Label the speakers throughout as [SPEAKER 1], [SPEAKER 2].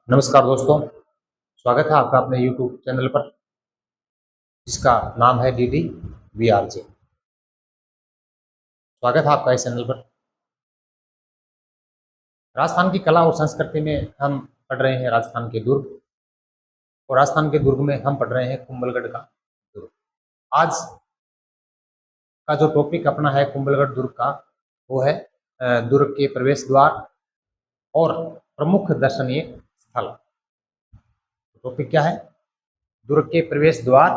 [SPEAKER 1] नमस्कार दोस्तों, स्वागत है आपका अपने YouTube चैनल पर जिसका नाम है D D V R J. स्वागत है आपका इस चैनल पर। राजस्थान की कला और संस्कृति में हम पढ़ रहे हैं राजस्थान के दुर्ग, और राजस्थान के दुर्ग में हम पढ़ रहे हैं कुंभलगढ़ का दुर्ग। आज का जो टॉपिक अपना है कुंभलगढ़ दुर्ग का, वो है दुर्ग के प्रवेश द्वार और प्रमुख दर्शनीय स्थल। टॉपिक क्या है? दुर्ग के प्रवेश द्वार,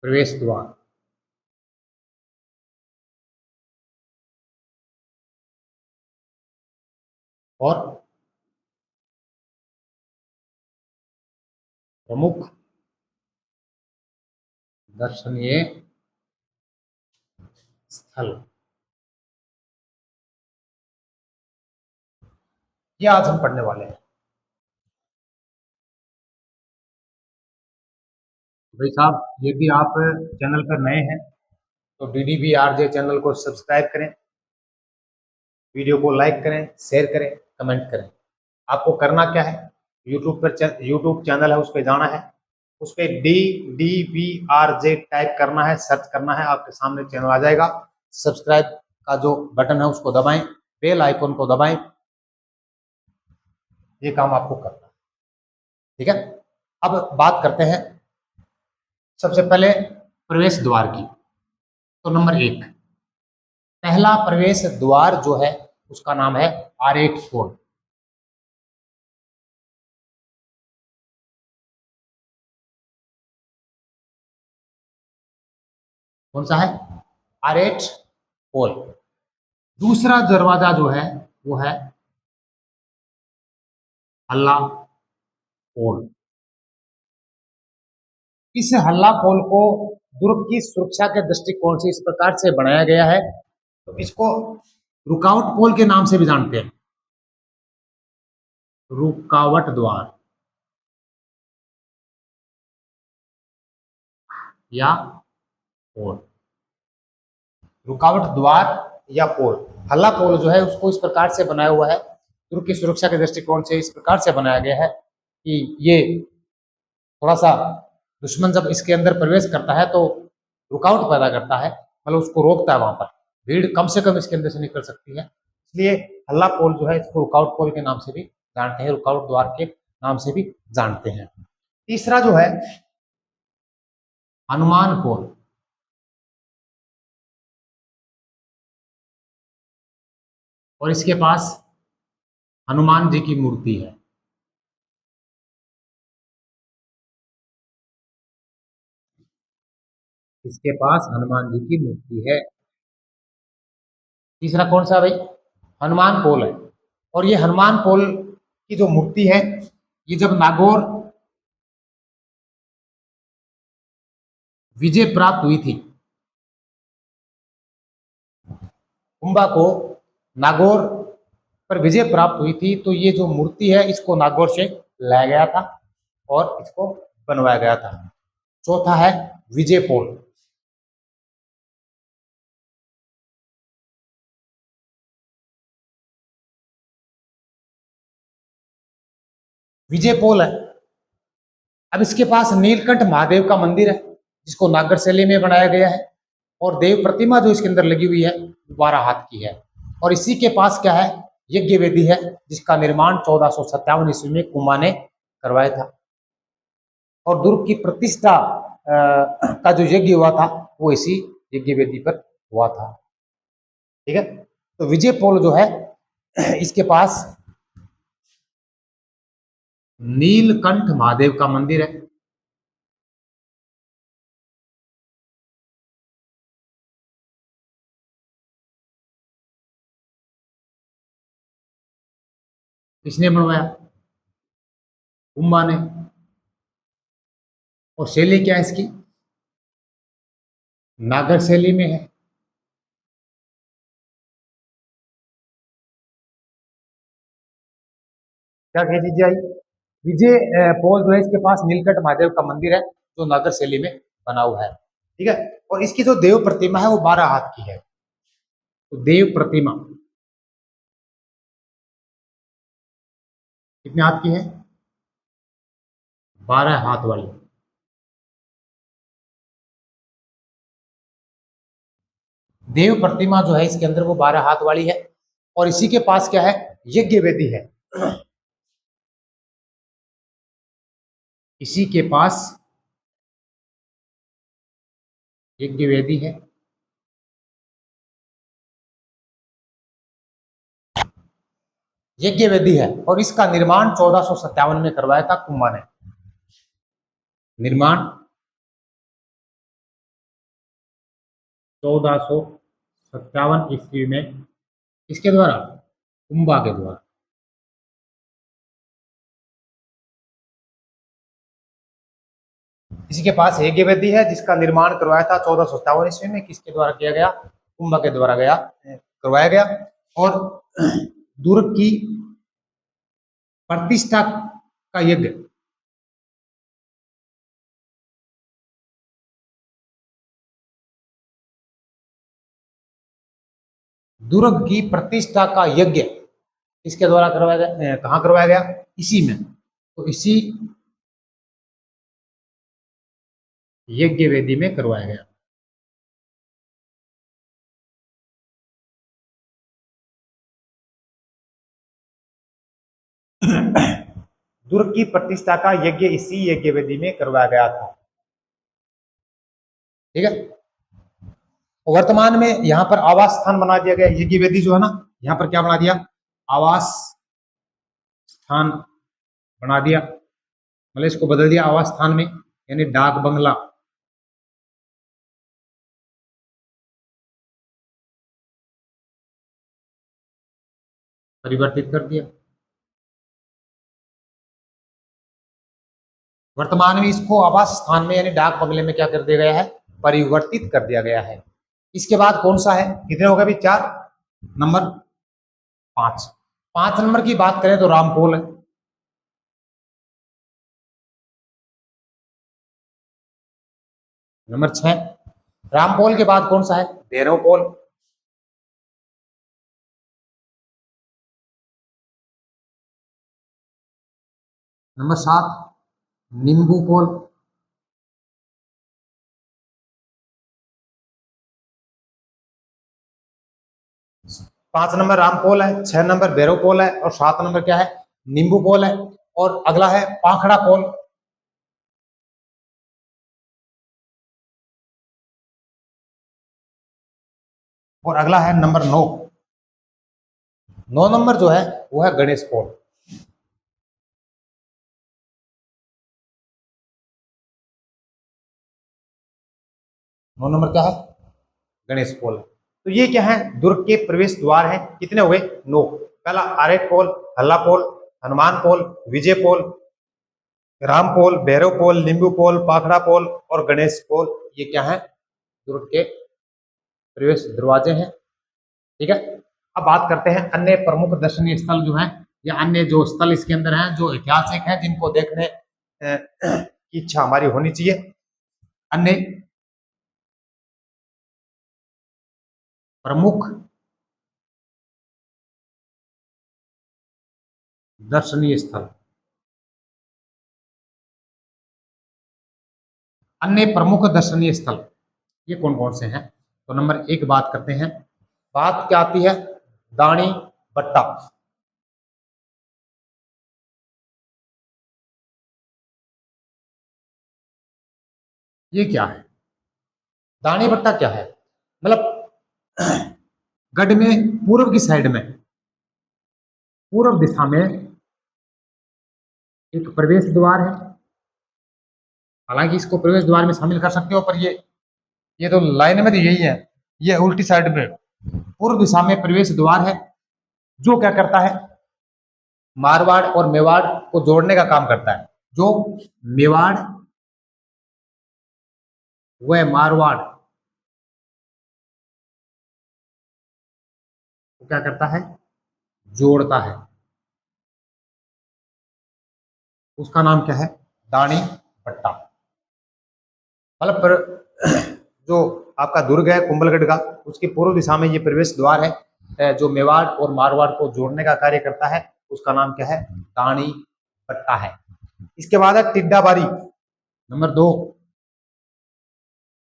[SPEAKER 1] प्रवेश द्वार और प्रमुख दर्शनीय स्थल, ये आज हम पढ़ने वाले हैं। भाई साहब, यदि आप चैनल पर नए हैं तो D D V R J channel को सब्सक्राइब करें, वीडियो को लाइक करें, शेयर करें, कमेंट करें। आपको करना क्या है? यूट्यूब पर यूट्यूब चैनल है, उस पर जाना है, उस पर D D V R J type करना है, सर्च करना है, आपके सामने चैनल आ जाएगा। सब्सक्राइब का जो बटन है उसको दबाएं, बेल आइकन को दबाएं। ये काम आपको करना है, ठीक है। अब बात करते हैं सबसे पहले प्रवेश द्वार की। तो नंबर 1, पहला प्रवेश द्वार जो है उसका नाम है आरेट पोल। कौन सा है? आरेट पोल। दूसरा दरवाजा जो है वो है हल्ला पोल। इस हल्ला पोल को दुर्ग की सुरक्षा के दृष्टिकोण से इस प्रकार से बनाया गया है, तो इसको रुकावट पोल के नाम से भी जानते हैं। रुकावट द्वार या पोल, रुकावट द्वार या पोल। हल्ला पोल जो है उसको इस प्रकार से बनाया हुआ है, दुर्ग की सुरक्षा के दृष्टिकोण से इस प्रकार से बनाया गया है कि ये थोड़ा सा दुश्मन जब इसके अंदर प्रवेश करता है तो रुकावट पैदा करता है, मतलब उसको रोकता है। वहां पर भीड़ कम से कम इसके अंदर से निकल सकती है, इसलिए हल्ला पोल जो है इसको रुकावट पोल के नाम से भी जानते हैं, रुकावट द्वार के नाम से भी जानते हैं। तीसरा जो है हनुमान पोल। और इसके पास हनुमान जी की मूर्ति है। इसके पास हनुमान जी की मूर्ति है। तीसरा कौन सा भाई? हनुमान पोल है। और ये हनुमान पोल की जो मूर्ति है, ये जब नागौर विजय प्राप्त हुई थी, कुंभा को नागौर पर विजय प्राप्त हुई थी, तो ये जो मूर्ति है इसको नागौर से लाया गया था और इसको बनवाया गया था। चौथा है विजय पोल। विजय पोल है। अब इसके पास नीलकंठ महादेव का मंदिर है जिसको नागरशैली में बनाया गया है, और देव प्रतिमा जो इसके अंदर लगी हुई है 12 हाथ की है। और इसी के पास क्या है? यज्ञ वेदी है जिसका निर्माण 1457 ईस्वी में कुमा ने करवाया था। और दुर्ग की प्रतिष्ठा का जो यज्ञ हुआ था वो इसी यज्ञ वेदी पर हुआ था, ठीक है। तो विजय पोल जो है इसके पास नीलकंठ महादेव का मंदिर है। किसने बनवाया? कुंभा ने। और शैली क्या है इसकी? नागर शैली में है। क्या क्या चीजें आई? विजय पोल जो है इसके पास नीलकंठ महादेव का मंदिर है जो नागर शैली में बना हुआ है। ठीक है, और इसकी जो देव प्रतिमा है वो 12 हाथ की है। तो देव प्रतिमा कितने हाथ की है? 12 हाथ वाली। देव प्रतिमा जो है इसके अंदर वो 12 हाथ वाली है। और इसी के पास क्या है? यज्ञ वेदी है। इसी के पास यज्ञ वेदी है। यज्ञ वेदी है और इसका निर्माण 1457 में करवाया था कुंभा ने। निर्माण 1457 ईस्वी में इसके द्वारा, कुंभा के द्वारा। इसी के पास यज्ञ वेदी है जिसका निर्माण करवाया था 1457 ईस्वी में। किसके द्वारा किया गया? कुंभा के द्वारा करवाया गया। और दुर्ग की प्रतिष्ठा का यज्ञ, दुर्ग की प्रतिष्ठा का यज्ञ इसके द्वारा करवाया गया। कहाँ करवाया गया? इसी में। तो इसी यज्ञ वेदी में करवाया गया। दुर्ग की प्रतिष्ठा का यज्ञ इसी यज्ञ वेदी में करवाया गया था। ठीक है, वर्तमान में यहाँ पर आवास स्थान बना दिया गया। यज्ञ वेदी जो है ना, यहाँ पर क्या बना दिया? आवास स्थान बना दिया। मतलब इसको बदल दिया आवास स्थान में, यानी डाक बंगला। परिवर्तित कर दिया। वर्तमान में इसको आवास स्थान में यानी डाक बंगले में क्या कर दिया गया है? परिवर्तित कर दिया गया है। इसके बाद कौन सा है? कितने हो गए अभी? 4। नंबर 5। 5 नंबर की बात करें तो रामपोल है। नंबर 6। रामपोल के बाद कौन सा है? भैरवपोल। नंबर 7 नींबू पोल। 5 नंबर रामपोल है, 6 नंबर भैरवपोल है और 7 नंबर क्या है? नींबू पोल है। और अगला है पाखड़ा पोल। और अगला है नंबर 9। 9 नंबर जो है वो है गणेश पोल। 9 नंबर क्या है? गणेश पोल। तो ये क्या है? दुर्ग के प्रवेश द्वार है। कितने हुए? 9। पहला आरेख पोल, हल्ला पोल, हनुमान पोल, विजय पोल, राम पोल, भैरव पोल, नींबू पोल, पाखड़ा पोल और गणेश पोल। ये क्या है? दुर्ग के प्रवेश दरवाजे हैं। ठीक है, अब बात करते हैं अन्य प्रमुख दर्शनीय स्थल जो है, या अन्य जो स्थल इसके अंदर हैं जो ऐतिहासिक हैं जिनको देखने की इच्छा हमारी होनी चाहिए। अन्य प्रमुख दर्शनीय स्थल, अन्य प्रमुख दर्शनीय स्थल ये कौन कौन से हैं? तो नंबर 1 बात करते हैं। बात क्या आती है? दानी बट्टा। ये क्या है? दानी बट्टा क्या है? मतलब गढ़ में पूर्व की साइड में, पूर्व दिशा में एक प्रवेश द्वार है। हालांकि इसको प्रवेश द्वार में शामिल कर सकते हो, पर ये तो लाइन में तो यही है। ये उल्टी साइड में पूर्व दिशा में प्रवेश द्वार है जो क्या करता है? मारवाड़ और मेवाड़ को जोड़ने का काम करता है। जो मेवाड़ व मारवाड़ को क्या करता है? जोड़ता है। उसका नाम क्या है? दानी पट्टा। मतलब जो आपका दुर्ग है कुंभलगढ़ का, उसकी पूर्व दिशा में ये प्रवेश द्वार है, जो मेवाड़ और मारवाड़ को जोड़ने का कार्य करता है। उसका नाम क्या है? दानी पट्टा है। इसके बाद है टिड्डा बारी, नंबर 2,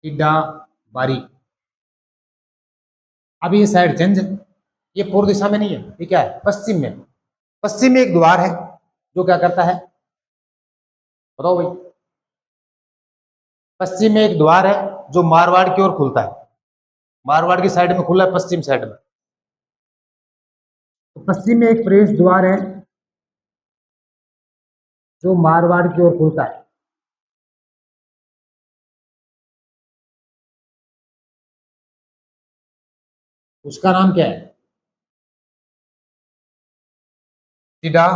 [SPEAKER 1] टिड्डा बारी। अब ये साइड चेंज है, ये पूर्व दिशा में नहीं है, ये क्या है? पश्चिम में। पश्चिम में एक द्वार है जो क्या करता है, बताओ भाई। पश्चिम में एक द्वार है जो मारवाड़ की ओर खुलता है, मारवाड़ की साइड में खुला है, पश्चिम साइड में। तो पश्चिम में एक प्रवेश द्वार है जो मारवाड़ की ओर खुलता है। उसका नाम क्या है? टिड्डा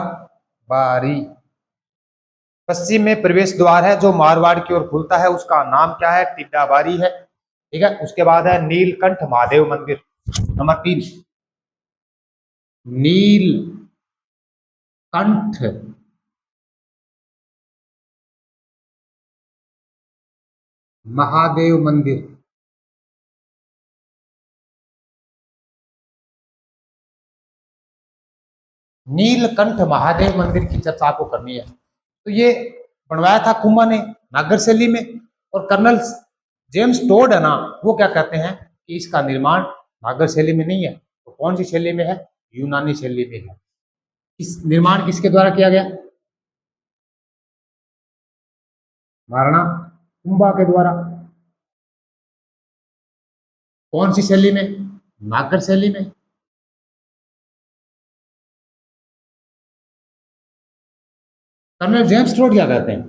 [SPEAKER 1] बारी। पश्चिम में प्रवेश द्वार है जो मारवाड़ की ओर खुलता है, उसका नाम क्या है? टिड्डा बारी है। ठीक है। उसके बाद है नीलकंठ महादेव मंदिर, नंबर 3, नीलकंठ महादेव मंदिर। नीलकंठ महादेव मंदिर की चर्चा आपको करनी है। तो ये बनवाया था कुंभा ने नागर शैली में, और कर्नल जेम्स टोड है ना, वो क्या कहते हैं कि इसका निर्माण नागर शैली में नहीं है, तो कौन सी शैली में है? यूनानी शैली में है। इस निर्माण किसके द्वारा किया गया? महाराणा कुंभा के द्वारा। कौन सी शैली में? नागर शैली में। कर्नल जेम्स टोड क्या कहते हैं?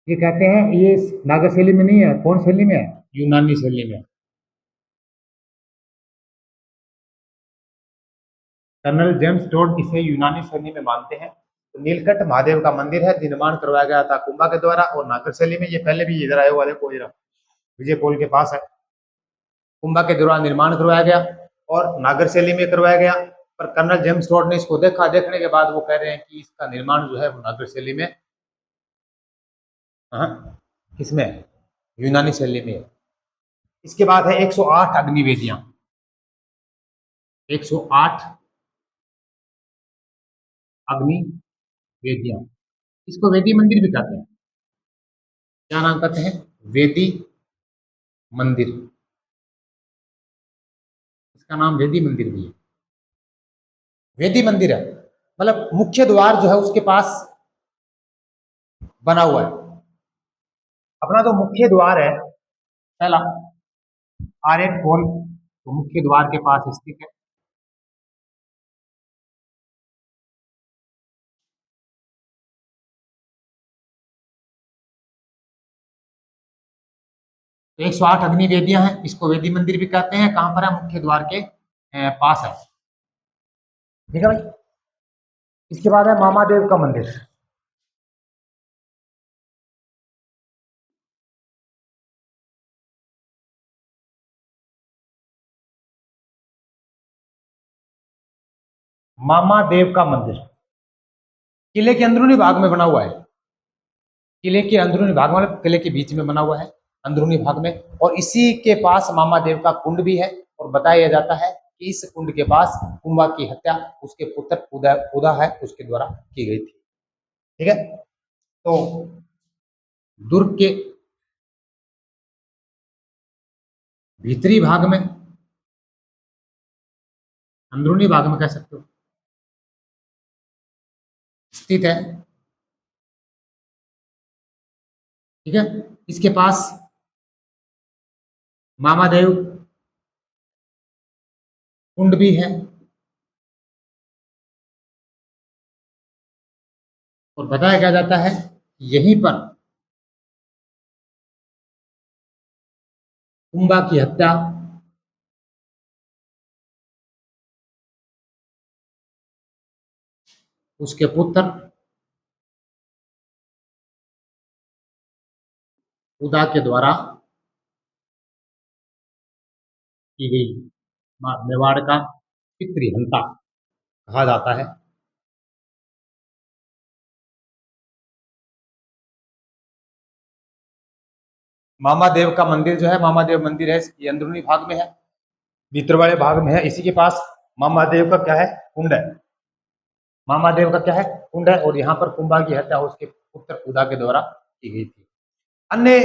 [SPEAKER 1] ये कहते हैं ये नागर शैली में नहीं है, कौन शैली में है? यूनानी शैली में। कर्नल जेम्स टोड इसे यूनानी शैली में मानते हैं। तो नीलकंठ महादेव का मंदिर है, निर्माण करवाया गया था कुंभा के द्वारा और नागर शैली में। ये पहले भी इधर आए हुआ, देखो इधर विजय पोल के पास है। कुंभा के दौरान निर्माण करवाया गया और नागर शैली में करवाया गया, पर कर्नल जेम्स टोड ने इसको देखा, देखने के बाद वो कह रहे हैं कि इसका निर्माण जो है वो नागर शैली में, हाँ, किसमें? यूनानी शैली में है। इसके बाद है 108 अग्निवेदियां। 108 अग्नि वेदियां, इसको वेदी मंदिर भी कहते हैं। क्या नाम कहते हैं? वेदी मंदिर। इसका नाम वेदी मंदिर भी है। वेदी मंदिर है, मतलब मुख्य द्वार जो है उसके पास बना हुआ है। अपना जो मुख्य द्वार है पहला, आर्यन फॉल, तो मुख्य द्वार के पास स्थित है। तो 108 अग्नि वेदियां हैं, इसको वेदी मंदिर भी कहते हैं। कहां पर है? मुख्य द्वार के पास है। ठीक है भाई। इसके बाद है मामादेव का मंदिर। मामादेव का मंदिर किले के अंदरूनी भाग में बना हुआ है। किले के अंदरूनी भाग में, मतलब किले के बीच में बना हुआ है, अंदरूनी भाग में। और इसी के पास मामादेव का कुंड भी है, और बताया जाता है कि इस कुंड के पास कुंभा की हत्या उसके पुत्र उदा है उसके द्वारा की गई थी। ठीक है। तो दुर्ग के भीतरी भाग में, अंदरूनी भाग में कह सकते हो, स्थित है। ठीक है। इसके पास मामादेव कुंड भी है, और बताया क्या जाता है यहीं पर कुंभा की हत्या उसके पुत्र उदा के द्वारा की गई। मेवाड़ का पितृहंता कहा जाता है। मामादेव का मंदिर जो है, मामादेव मंदिर है, ये अंदरूनी भाग में है, भीतर वाले भाग में है। इसी के पास मामादेव का क्या है, कुंड है। मामादेव का क्या है, कुंड है। और यहाँ पर कुंभा की हत्या उसके पुत्र उदा के द्वारा की गई थी। अन्य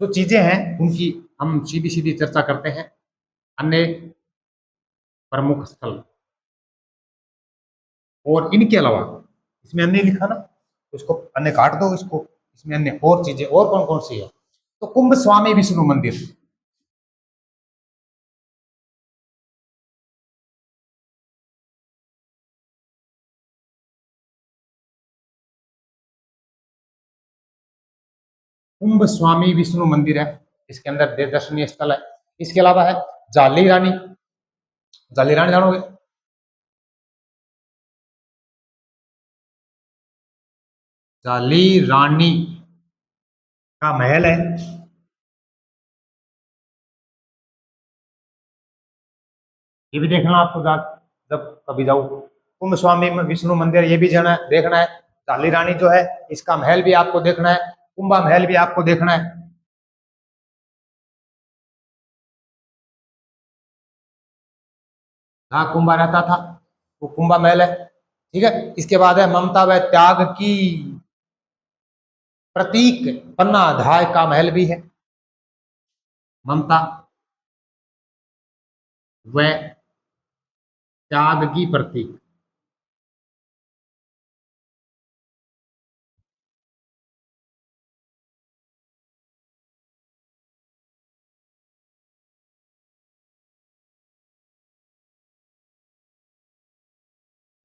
[SPEAKER 1] जो चीजें हैं उनकी हम सीधी सीधी चर्चा करते हैं। अन्य प्रमुख स्थल, और इनके अलावा इसमें अन्य लिखा ना, तो इसको अन्य काट दो इसको, इसमें अन्य और चीजें और कौन कौन सी है। तो कुंभ स्वामी विष्णु मंदिर, कुंभ स्वामी विष्णु मंदिर है, इसके अंदर दर्शनीय स्थल है। इसके अलावा है जाली रानी, जाली रानी जानोगे, जाली रानी का महल है। ये भी देखना आपको, जब कभी जाओ कुंभ स्वामी विष्णु मंदिर, ये भी जाना है, देखना है। जाली रानी जो है इसका महल भी आपको देखना है, कुंभा महल भी आपको देखना है। जहाँ कुंभा रहता था वो कुंभा महल है। ठीक है। इसके बाद है ममता व त्याग की प्रतीक पन्ना अधाय का महल भी है। ममता व त्याग की प्रतीक,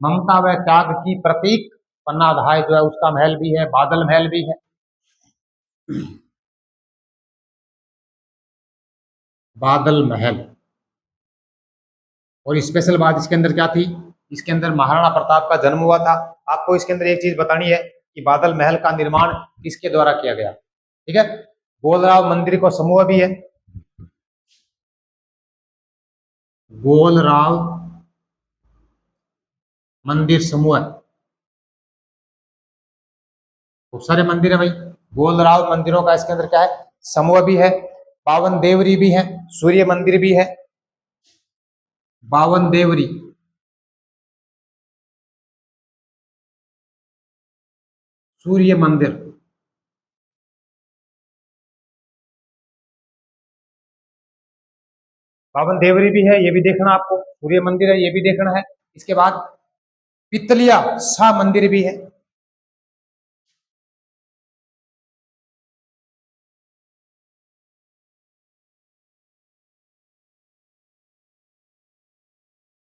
[SPEAKER 1] ममता व त्याग की प्रतीक पन्ना अधाय जो है उसका महल भी है, बादल महल भी है। बादल महल। और स्पेशल बात इसके अंदर क्या थी, इसके अंदर महाराणा प्रताप का जन्म हुआ था। आपको इसके अंदर एक चीज बतानी है कि बादल महल का निर्माण किसके द्वारा किया गया। ठीक है। गोलराव मंदिर को समूह भी है, गोलराव मंदिर समूह, खूब सारे मंदिर है भाई। गोलराव मंदिरों का इसके अंदर क्या है, समूह भी है। बावन देवरी भी है, सूर्य मंदिर भी है, बावन देवरी। सूर्य मंदिर, बावन देवरी भी है, ये भी देखना आपको। सूर्य मंदिर है, ये भी देखना है। इसके बाद पितलिया शाह मंदिर भी है।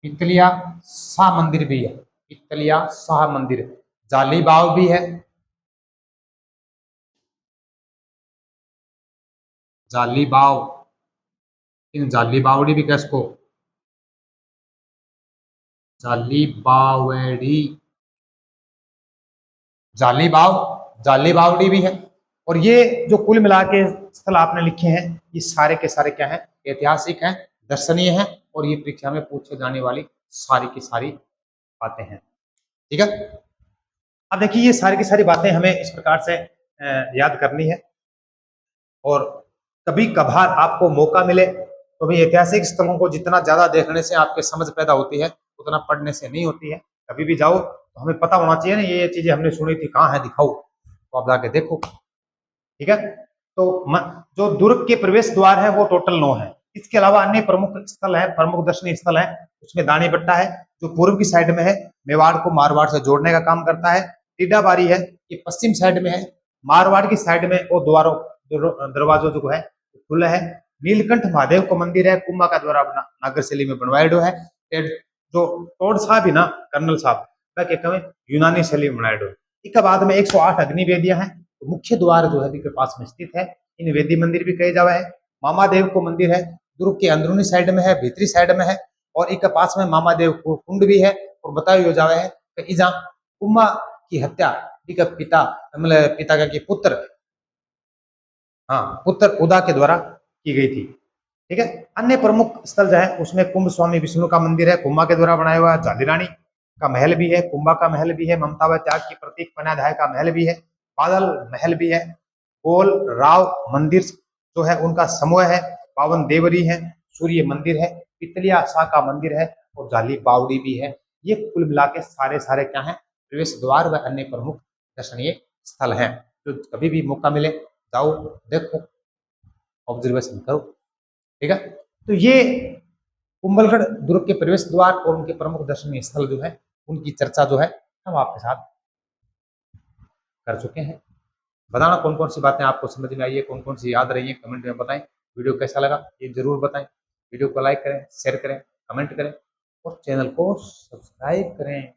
[SPEAKER 1] पितलिया शाह मंदिर भी है, पितलिया शाह मंदिर। जाली बाव भी है, जाली बाव, इन जाली बावड़ी भी कह इसको, जाली बावड़ी, जाली बाव, जाली बावड़ी भी है। और ये जो कुल मिला के स्थल आपने लिखे हैं, ये सारे के सारे क्या हैं, ऐतिहासिक हैं, दर्शनीय हैं, और ये परीक्षा में पूछे जाने वाली सारी की सारी बातें हैं। ठीक है। अब देखिए ये सारी की सारी बातें हमें इस प्रकार से याद करनी है। और कभी कभार आपको मौका मिले तो भी ऐतिहासिक स्थलों को जितना ज्यादा देखने से आपके समझ पैदा होती है, उतना पढ़ने से नहीं होती है। कभी भी जाओ तो हमें पता होना चाहिए ना, ये चीजें हमने सुनी थी, कहाँ है दिखाओ, तो आप जाके देखो। ठीक है। तो जो दुर्ग के प्रवेश द्वार है वो टोटल 9 है। इसके अलावा अन्य प्रमुख स्थल है, प्रमुख दर्शनीय स्थल है। उसमें दानी बट्टा है जो पूर्व की साइड में है, मेवाड़ को मारवाड़ से जोड़ने का काम करता है। टीडाबारी है, ये पश्चिम साइड में है, मारवाड़ की साइड में वो द्वारों दरवाजों जो है खुला है। नीलकंठ महादेव को मंदिर है, कुंभा का द्वारा नागरशैली में बनवाया है। जो टोड साहब है ना, कर्नल साहब वह कहते हैं यूनानी शैली में बनाया है। इसके बाद में 108 अग्नि वेदियां हैं। तो मुख्य द्वार जो है के पास में स्थित है, इन वेदी मंदिर भी कहे जावा है। मामादेव को मंदिर है, दुर्ग के अंदरूनी साइड में है, भीतरी साइड में है। और एक पास में मामादेव को कुंड भी है। और बताया हो जावा है कि इजा कुंभा की हत्या एक पिता, मतलब पिता का पुत्र, हाँ पुत्र उदा के द्वारा की गई थी। ठीक है। अन्य प्रमुख स्थल जो है उसमें कुंभ स्वामी विष्णु का मंदिर है, कुंभा के द्वारा बनाया हुआ। जाली रानी का महल भी है, कुंभा का महल भी है, ममता व त्याग की प्रतीक पनाधाय का महल भी है, बादल महल भी है, गोल राव मंदिर जो है उनका समूह है, पावन देवरी है, सूर्य मंदिर है, पितलिया शाह का मंदिर है और जाली बावड़ी भी है। ये कुल मिला के सारे सारे क्या है, प्रवेश द्वार व अन्य प्रमुख दर्शनीय स्थल हैं। तो कभी भी मौका मिले जाओ, देखो, ऑब्जर्वेशन करो। ठीक है। तो ये कुंभलगढ़ दुर्ग के प्रवेश द्वार और उनके प्रमुख दर्शनीय स्थल जो है उनकी चर्चा जो है हम आपके साथ कर चुके हैं। बताना कौन कौन सी बातें आपको समझ में आई है, कौन कौन सी याद रही है, कमेंट में बताएं। वीडियो कैसा लगा ये जरूर बताएं। वीडियो को लाइक करें, शेयर करें, कमेंट करें और चैनल को सब्सक्राइब करें।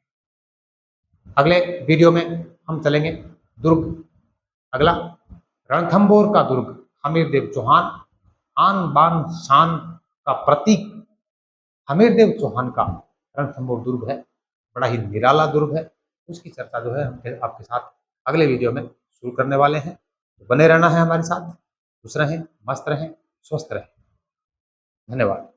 [SPEAKER 1] अगले वीडियो में हम चलेंगे दुर्ग, अगला रणथंभौर का दुर्ग, हमीरदेव चौहान, आन बान शान का प्रतीक हमीरदेव चौहान का रणथंभौर दुर्ग है, बड़ा ही निराला दुर्ग है। उसकी चर्चा जो है हम फिर आपके साथ अगले वीडियो में शुरू करने वाले हैं। तो बने रहना है हमारे साथ। खुश रहें, मस्त रहें, स्वस्थ रहें। धन्यवाद।